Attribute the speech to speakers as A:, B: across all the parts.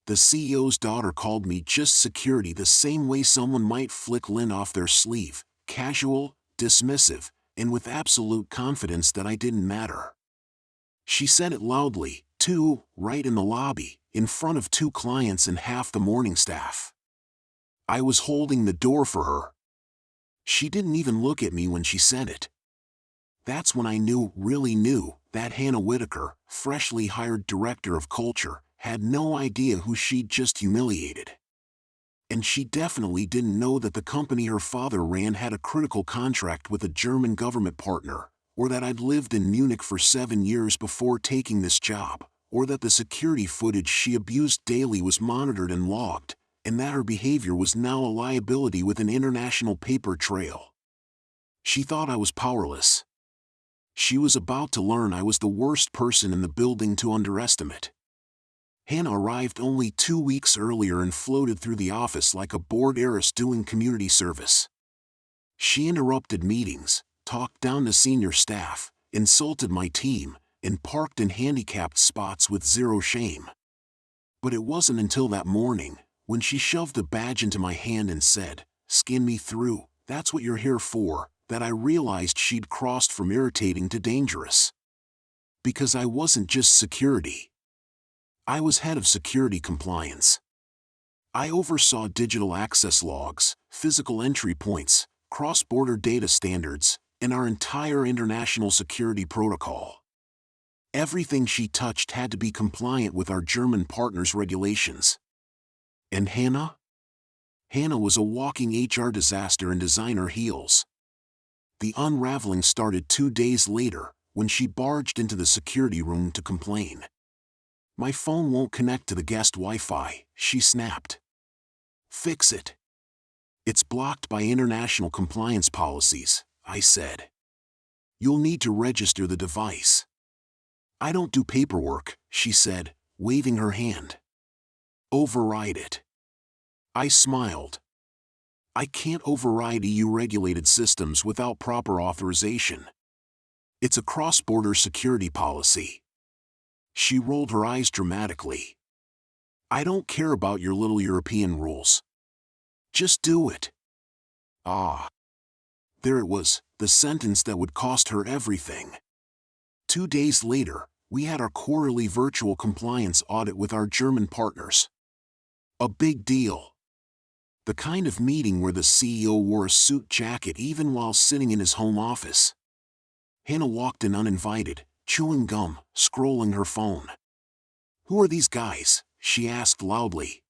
A: The CEO's daughter called me just security the same way someone might flick lint off their sleeve, casual, dismissive, and with absolute confidence that I didn't matter. She said it loudly, too, right in the lobby, in front of 2 clients and half the morning staff. I was holding the door for her. She didn't even look at me when she said it. That's when I knew, really knew, that Hannah Whitaker, freshly hired director of culture, had no idea who she'd just humiliated. And she definitely didn't know that the company her father ran had a critical contract with a German government partner, or that I'd lived in Munich for 7 years before taking this job, or that the security footage she abused daily was monitored and logged, and that her behavior was now a liability with an international paper trail. She thought I was powerless. She was about to learn I was the worst person in the building to underestimate. Hannah arrived only 2 weeks earlier and floated through the office like a bored heiress doing community service. She interrupted meetings, talked down to senior staff, insulted my team, and parked in handicapped spots with zero shame. But it wasn't until that morning, when she shoved the badge into my hand and said, "Skin me through, that's what you're here for," that I realized she'd crossed from irritating to dangerous. Because I wasn't just security. I was head of security compliance. I oversaw digital access logs, physical entry points, cross-border data standards, and our entire international security protocol. Everything she touched had to be compliant with our German partners' regulations. And Hannah? Hannah was a walking HR disaster in designer heels. The unraveling started 2 days later, when she barged into the security room to complain. "My phone won't connect to the guest Wi-Fi," she snapped. "Fix it." "It's blocked by international compliance policies," I said. "You'll need to register the device." "I don't do paperwork," she said, waving her hand. "Override it." I smiled. I can't override EU-regulated systems without proper authorization. It's a cross-border security policy. She rolled her eyes dramatically. "I don't care about your little European rules. Just do it." Ah. There it was, the sentence that would cost her everything. 2 days later, we had our quarterly virtual compliance audit with our German partners. A big deal. The kind of meeting where the CEO wore a suit jacket even while sitting in his home office. Hannah walked in uninvited, chewing gum, scrolling her phone. "Who are these guys?" she asked loudly.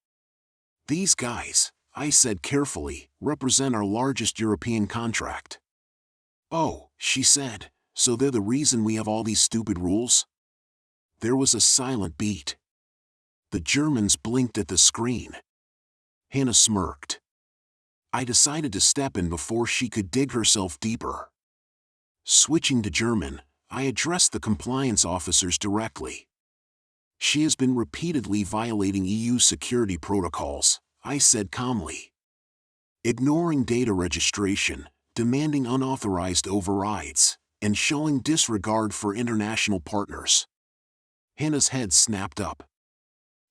A: "These guys," I said carefully, "represent our largest European contract." "Oh," she said, "so they're the reason we have all these stupid rules?" There was a silent beat. The Germans blinked at the screen. Hannah smirked. I decided to step in before she could dig herself deeper. Switching to German, I addressed the compliance officers directly. "She has been repeatedly violating EU security protocols," I said calmly. "Ignoring data registration, demanding unauthorized overrides, and showing disregard for international partners." Hannah's head snapped up.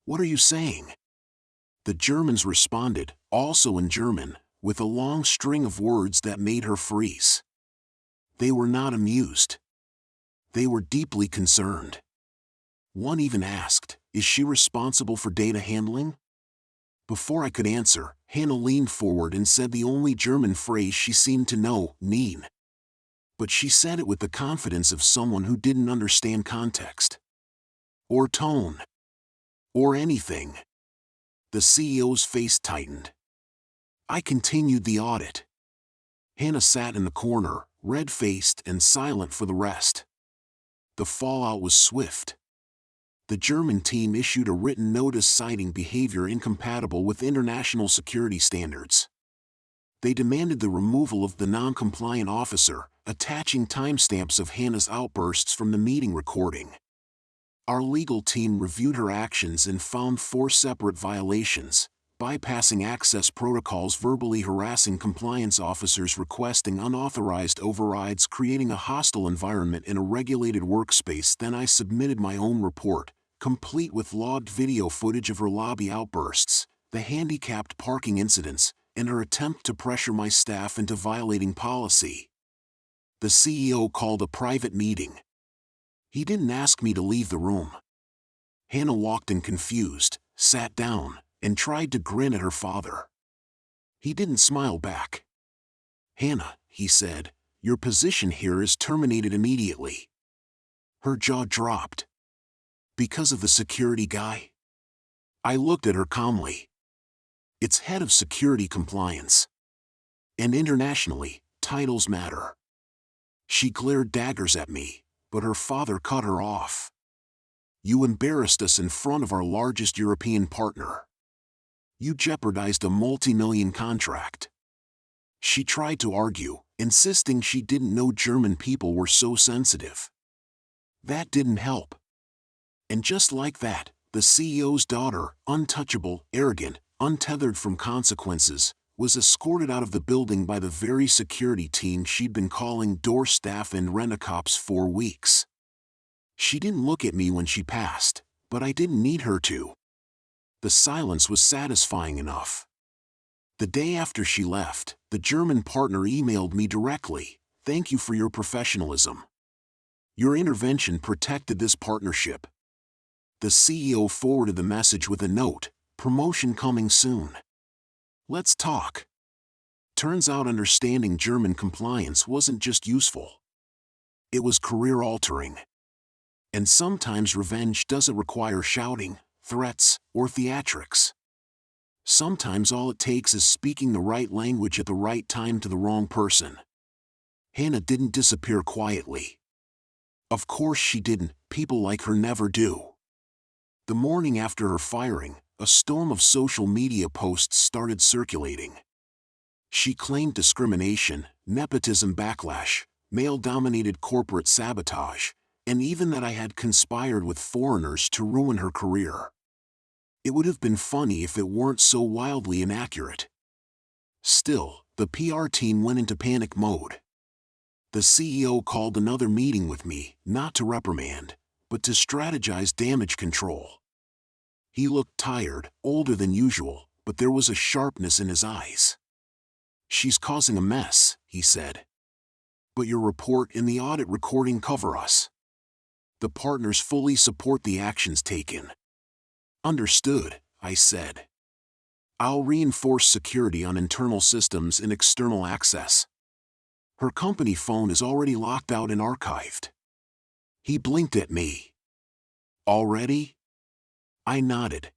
A: "What are you saying?" The Germans responded, also in German, with a long string of words that made her freeze. They were not amused. They were deeply concerned. One even asked, "Is she responsible for data handling?" Before I could answer, Hannah leaned forward and said the only German phrase she seemed to know, "Nein." But she said it with the confidence of someone who didn't understand context. Or tone. Or anything. The CEO's face tightened. I continued the audit. Hannah sat in the corner, red-faced and silent for the rest. The fallout was swift. The German team issued a written notice citing behavior incompatible with international security standards. They demanded the removal of the non-compliant officer, attaching timestamps of Hannah's outbursts from the meeting recording. Our legal team reviewed her actions and found 4 separate violations: bypassing access protocols, verbally harassing compliance officers, requesting unauthorized overrides, creating a hostile environment in a regulated workspace. Then I submitted my own report, complete with logged video footage of her lobby outbursts, the handicapped parking incidents, and her attempt to pressure my staff into violating policy. The CEO called a private meeting. He didn't ask me to leave the room. Hannah walked in confused, sat down, and tried to grin at her father. He didn't smile back. "Hannah," he said, "your position here is terminated immediately." Her jaw dropped. "Because of the security guy?" I looked at her calmly. "It's head of security compliance. And internationally, titles matter." She glared daggers at me, but her father cut her off. "You embarrassed us in front of our largest European partner. You jeopardized a multi-million contract." She tried to argue, insisting she didn't know German people were so sensitive. That didn't help. And just like that, the CEO's daughter, untouchable, arrogant, untethered from consequences, was escorted out of the building by the very security team she'd been calling door staff and rent-a-cops for weeks. She didn't look at me when she passed, but I didn't need her to. The silence was satisfying enough. The day after she left, the German partner emailed me directly, "Thank you for your professionalism. Your intervention protected this partnership." The CEO forwarded the message with a note, "Promotion coming soon. Let's talk." Turns out understanding German compliance wasn't just useful. It was career-altering. And sometimes revenge doesn't require shouting, threats, or theatrics. Sometimes all it takes is speaking the right language at the right time to the wrong person. Hannah didn't disappear quietly. Of course she didn't, people like her never do. The morning after her firing, a storm of social media posts started circulating. She claimed discrimination, nepotism backlash, male-dominated corporate sabotage, and even that I had conspired with foreigners to ruin her career. It would have been funny if it weren't so wildly inaccurate. Still, the PR team went into panic mode. The CEO called another meeting with me, not to reprimand, but to strategize damage control. He looked tired, older than usual, but there was a sharpness in his eyes. "She's causing a mess," he said. "But your report and the audit recording cover us. The partners fully support the actions taken." "Understood," I said. "I'll reinforce security on internal systems and external access. Her company phone is already locked out and archived." He blinked at me. "Already?" I nodded.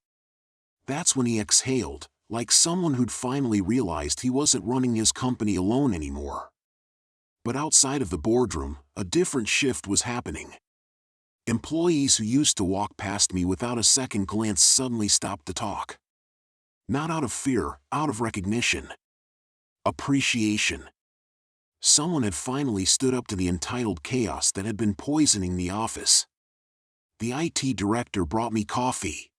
A: That's when he exhaled, like someone who'd finally realized he wasn't running his company alone anymore. But outside of the boardroom, a different shift was happening. Employees who used to walk past me without a second glance suddenly stopped to talk. Not out of fear, out of recognition. Appreciation. Someone had finally stood up to the entitled chaos that had been poisoning the office. The IT director brought me coffee.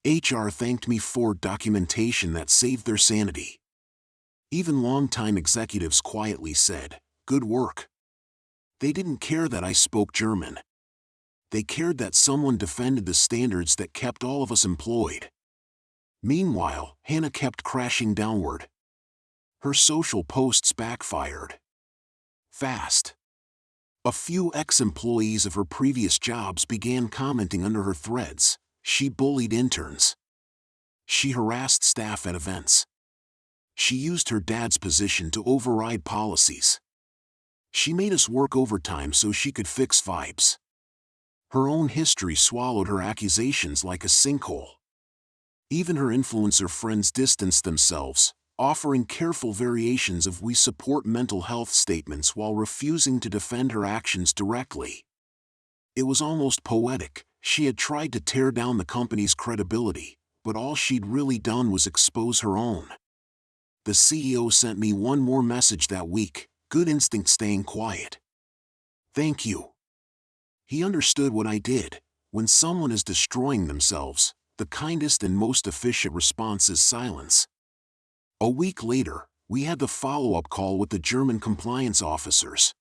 A: HR thanked me for documentation that saved their sanity. Even longtime executives quietly said, "Good work." They didn't care that I spoke German. They cared that someone defended the standards that kept all of us employed. Meanwhile, Hannah kept crashing downward. Her social posts backfired. Fast. A few ex-employees of her previous jobs began commenting under her threads. She bullied interns. She harassed staff at events. She used her dad's position to override policies. She made us work overtime so she could fix vibes. Her own history swallowed her accusations like a sinkhole. Even her influencer friends distanced themselves, offering careful variations of "we support mental health" statements while refusing to defend her actions directly. It was almost poetic. She had tried to tear down the company's credibility, but all she'd really done was expose her own. The CEO sent me one more message that week, good instinct staying quiet. "Thank you." He understood what I did. When someone is destroying themselves, the kindest and most efficient response is silence. A week later, we had the follow-up call with the German compliance officers.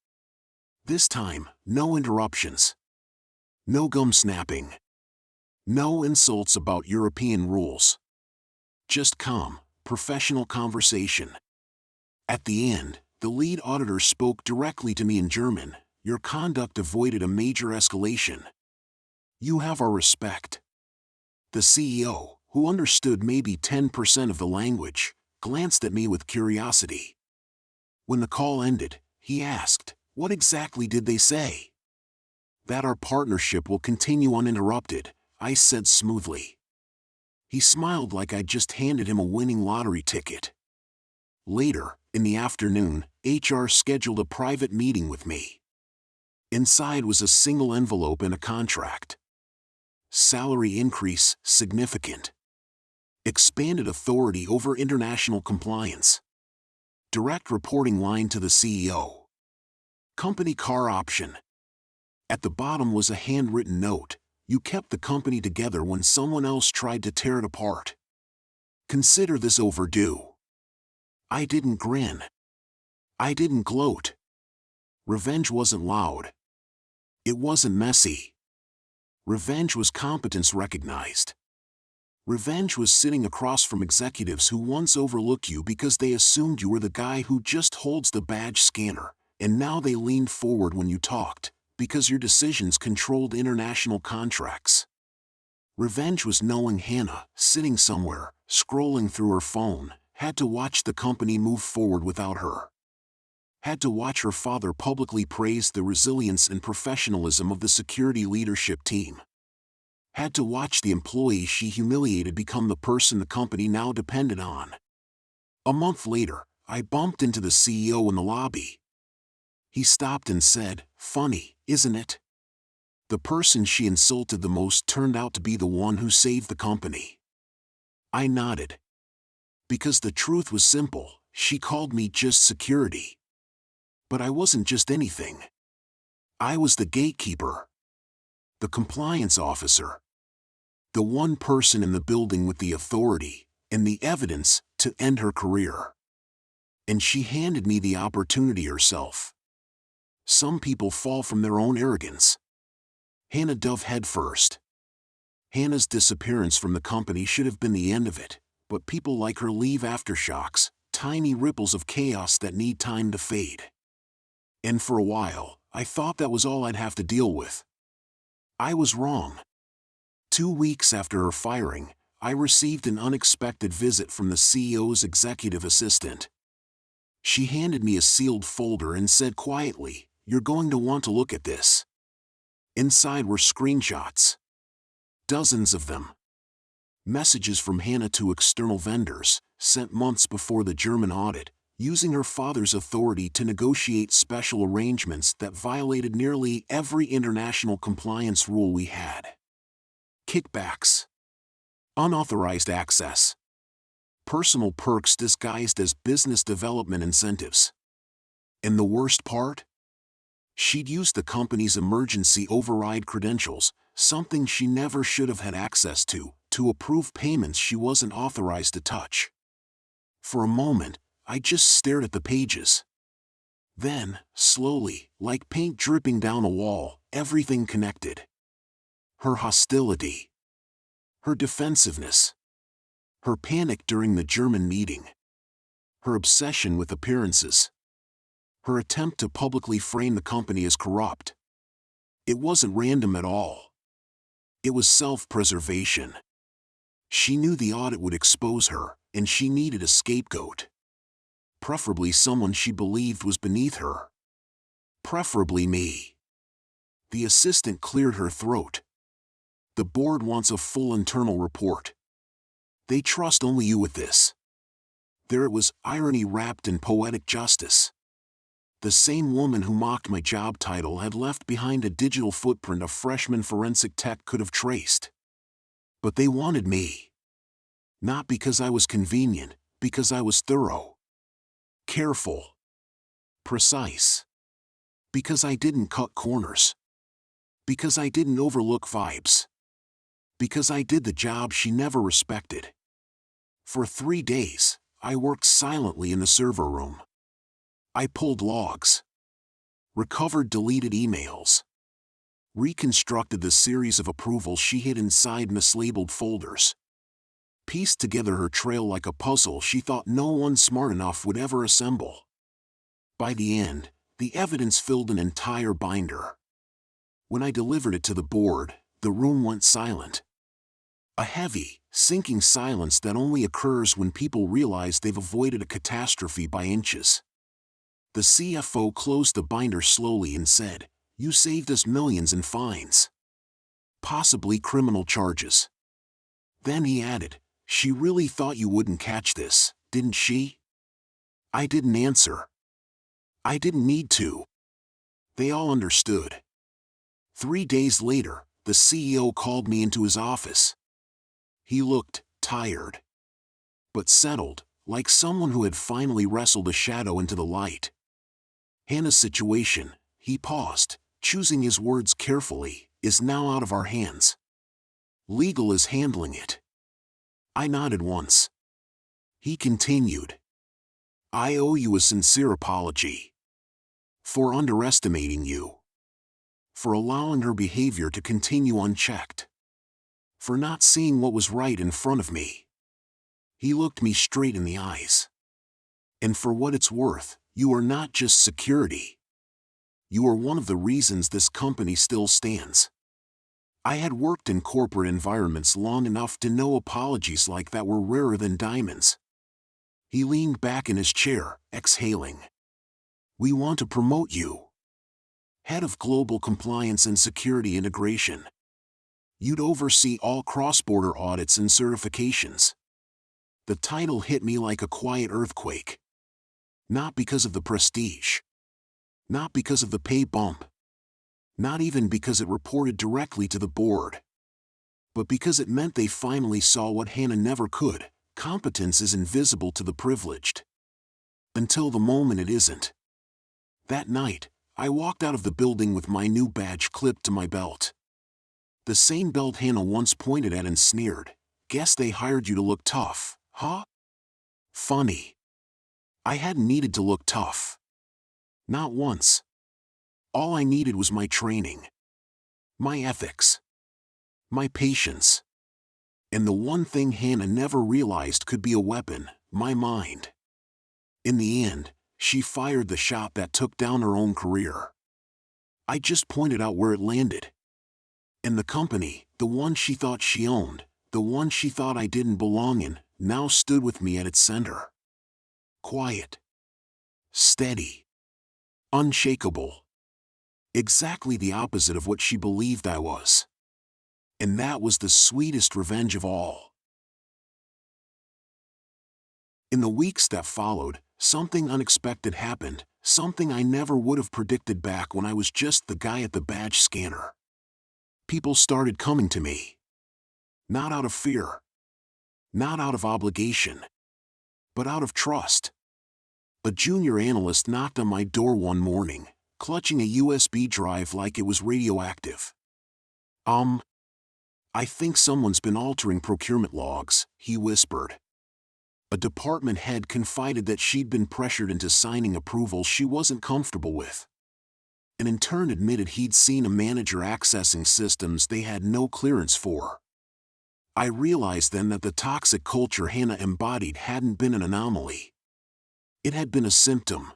A: This time, no interruptions. No gum snapping. No insults about European rules. Just calm, professional conversation. At the end, the lead auditor spoke directly to me in German. Your conduct avoided a major escalation. You have our respect. The CEO, who understood maybe 10% of the language, glanced at me with curiosity. When the call ended, he asked, "What exactly did they say?" "That our partnership will continue uninterrupted," I said smoothly. He smiled like I'd just handed him a winning lottery ticket. Later, in the afternoon, HR scheduled a private meeting with me. Inside was a single envelope and a contract. Salary increase, significant. Expanded authority over international compliance. Direct reporting line to the CEO. Company car option. At the bottom was a handwritten note: "You kept the company together when someone else tried to tear it apart. Consider this overdue." I didn't grin. I didn't gloat. Revenge wasn't loud. It wasn't messy. Revenge was competence recognized. Revenge was sitting across from executives who once overlooked you because they assumed you were the guy who just holds the badge scanner, and now they leaned forward when you talked, because your decisions controlled international contracts. Revenge was knowing Hannah, sitting somewhere, scrolling through her phone, had to watch the company move forward without her. Had to watch her father publicly praise the resilience and professionalism of the security leadership team. Had to watch the employee she humiliated become the person the company now depended on. A month later, I bumped into the CEO in the lobby. He stopped and said, "Funny, isn't it? The person she insulted the most turned out to be the one who saved the company." I nodded. Because the truth was simple, she called me just security. But I wasn't just anything. I was the gatekeeper. The compliance officer. The one person in the building with the authority and the evidence to end her career. And she handed me the opportunity herself. Some people fall from their own arrogance. Hannah dove headfirst. Hannah's disappearance from the company should have been the end of it, but people like her leave aftershocks, tiny ripples of chaos that need time to fade. And for a while, I thought that was all I'd have to deal with. I was wrong. 2 weeks after her firing, I received an unexpected visit from the CEO's executive assistant. She handed me a sealed folder and said quietly, "You're going to want to look at this." Inside were screenshots. Dozens of them. Messages from Hannah to external vendors, sent months before the German audit, using her father's authority to negotiate special arrangements that violated nearly every international compliance rule we had. Kickbacks. Unauthorized access. Personal perks disguised as business development incentives. And the worst part? She'd used the company's emergency override credentials, something she never should have had access to approve payments she wasn't authorized to touch. For a moment, I just stared at the pages. Then, slowly, like paint dripping down a wall, everything connected. Her hostility. Her defensiveness. Her panic during the German meeting. Her obsession with appearances. Her attempt to publicly frame the company as corrupt. It wasn't random at all. It was self-preservation. She knew the audit would expose her, and she needed a scapegoat. Preferably someone she believed was beneath her. Preferably me. The assistant cleared her throat. "The board wants a full internal report. They trust only you with this." There it was, irony wrapped in poetic justice. The same woman who mocked my job title had left behind a digital footprint a freshman forensic tech could have traced. But they wanted me. Not because I was convenient, because I was thorough. Careful. Precise. Because I didn't cut corners. Because I didn't overlook vibes. Because I did the job she never respected. For 3 days, I worked silently in the server room. I pulled logs. Recovered deleted emails. reconstructed the series of approvals she hid inside mislabeled folders, pieced together her trail like a puzzle she thought no one smart enough would ever assemble. By the end, the evidence filled an entire binder. When I delivered it to the board, the room went silent. A heavy, sinking silence that only occurs when people realize they've avoided a catastrophe by inches. The CFO closed the binder slowly and said, "You saved us millions in fines. Possibly criminal charges." Then he added, "She really thought you wouldn't catch this, didn't she?" I didn't answer. I didn't need to. They all understood. 3 days later, the CEO called me into his office. He looked tired, but settled, like someone who had finally wrestled a shadow into the light. "Hannah's situation," he paused, choosing his words carefully, "is now out of our hands. Legal is handling it." I nodded once. He continued, "I owe you a sincere apology. For underestimating you. For allowing her behavior to continue unchecked. For not seeing what was right in front of me." He looked me straight in the eyes. "And for what it's worth, you are not just security. You are one of the reasons this company still stands." I had worked in corporate environments long enough to know apologies like that were rarer than diamonds. He leaned back in his chair, exhaling. "We want to promote you. Head of Global Compliance and Security Integration. You'd oversee all cross-border audits and certifications." The title hit me like a quiet earthquake. Not because of the prestige. Not because of the pay bump. Not even because it reported directly to the board. But because it meant they finally saw what Hannah never could: competence is invisible to the privileged. Until the moment it isn't. That night, I walked out of the building with my new badge clipped to my belt. The same belt Hannah once pointed at and sneered, "Guess they hired you to look tough, huh?" Funny. I hadn't needed to look tough. Not once. All I needed was my training. My ethics. My patience. And the one thing Hannah never realized could be a weapon: my mind. In the end, she fired the shot that took down her own career. I just pointed out where it landed. And the company, the one she thought she owned, the one she thought I didn't belong in, now stood with me at its center. Quiet. Steady. Unshakable. Exactly the opposite of what she believed I was. And that was the sweetest revenge of all. In the weeks that followed, something unexpected happened, something I never would have predicted back when I was just the guy at the badge scanner. People started coming to me. Not out of fear. Not out of obligation. But out of trust. A junior analyst knocked on my door one morning, clutching a USB drive like it was radioactive. "I think someone's been altering procurement logs," he whispered. A department head confided that she'd been pressured into signing approvals she wasn't comfortable with. An intern admitted he'd seen a manager accessing systems they had no clearance for. I realized then that the toxic culture Hannah embodied hadn't been an anomaly. It had been a symptom.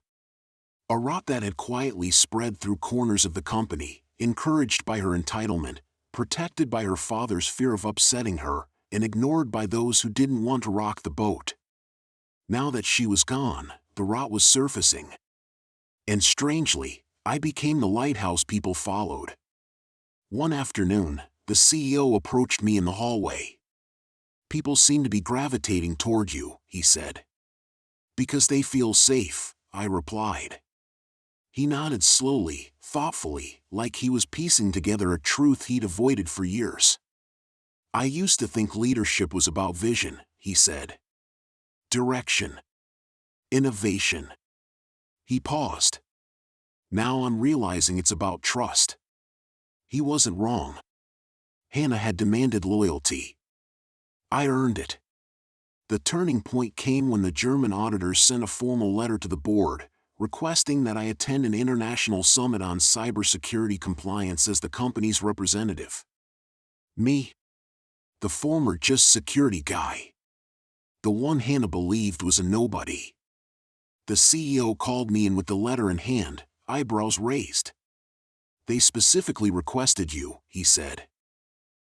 A: A rot that had quietly spread through corners of the company, encouraged by her entitlement, protected by her father's fear of upsetting her, and ignored by those who didn't want to rock the boat. Now that she was gone, the rot was surfacing. And strangely, I became the lighthouse people followed. One afternoon, the CEO approached me in the hallway. "People seem to be gravitating toward you," he said. "Because they feel safe," I replied. He nodded slowly, thoughtfully, like he was piecing together a truth he'd avoided for years. "I used to think leadership was about vision," he said. "Direction. Innovation." He paused. "Now I'm realizing it's about trust." He wasn't wrong. Hannah had demanded loyalty. I earned it. The turning point came when the German auditors sent a formal letter to the board, requesting that I attend an international summit on cybersecurity compliance as the company's representative. Me, the former just security guy. The one Hannah believed was a nobody. The CEO called me in with the letter in hand, eyebrows raised. "They specifically requested you," he said.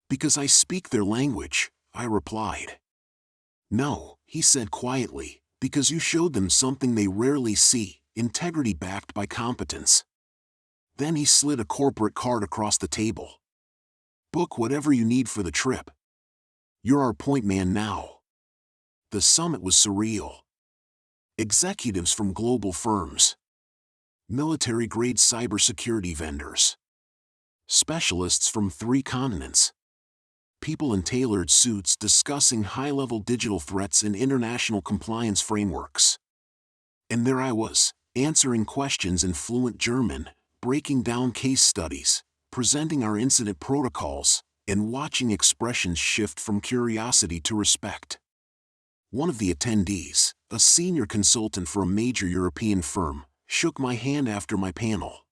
A: "Because I speak their language," I replied. "No," he said quietly, "because you showed them something they rarely see, integrity backed by competence." Then he slid a corporate card across the table. "Book whatever you need for the trip. You're our point man now." The summit was surreal. Executives from global firms, military-grade cybersecurity vendors, specialists from 3 continents, people in tailored suits discussing high-level digital threats and international compliance frameworks. And there I was, answering questions in fluent German, breaking down case studies, presenting our incident protocols, and watching expressions shift from curiosity to respect. One of the attendees, a senior consultant for a major European firm, shook my hand after my panel.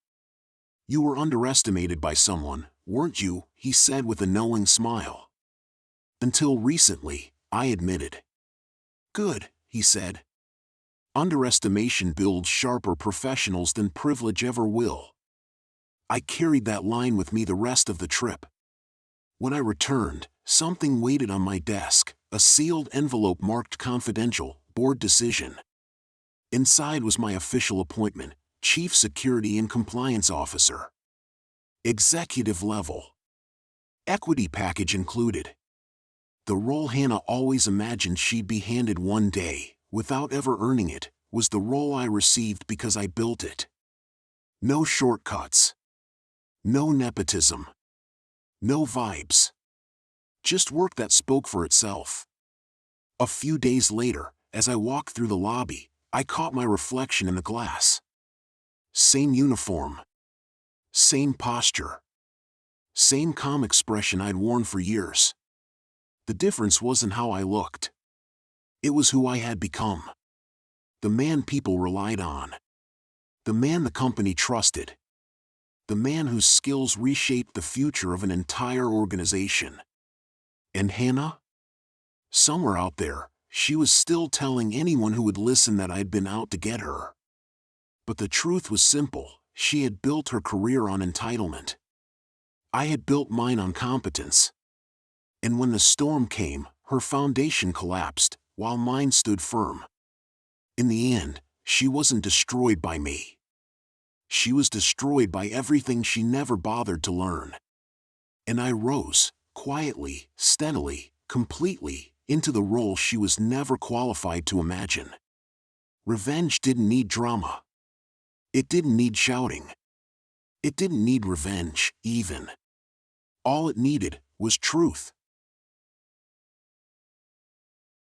A: "You were underestimated by someone, weren't you?" he said with a knowing smile. "Until recently," I admitted. "Good," he said. "Underestimation builds sharper professionals than privilege ever will." I carried that line with me the rest of the trip. When I returned, something waited on my desk, a sealed envelope marked confidential, board decision. Inside was my official appointment, Chief Security and Compliance Officer. Executive level. Equity package included. The role Hannah always imagined she'd be handed one day, without ever earning it, was the role I received because I built it. No shortcuts. No nepotism. No vibes. Just work that spoke for itself. A few days later, as I walked through the lobby, I caught my reflection in the glass. Same uniform. Same posture. Same calm expression I'd worn for years. The difference wasn't how I looked. It was who I had become. The man people relied on. The man the company trusted. The man whose skills reshaped the future of an entire organization. And Hannah? Somewhere out there, she was still telling anyone who would listen that I'd been out to get her. But the truth was simple: she had built her career on entitlement. I had built mine on competence. And when the storm came, her foundation collapsed, while mine stood firm. In the end, she wasn't destroyed by me. She was destroyed by everything she never bothered to learn. And I rose, quietly, steadily, completely, into the role she was never qualified to imagine. Revenge didn't need drama. It didn't need shouting. It didn't need revenge, even. All it needed was truth.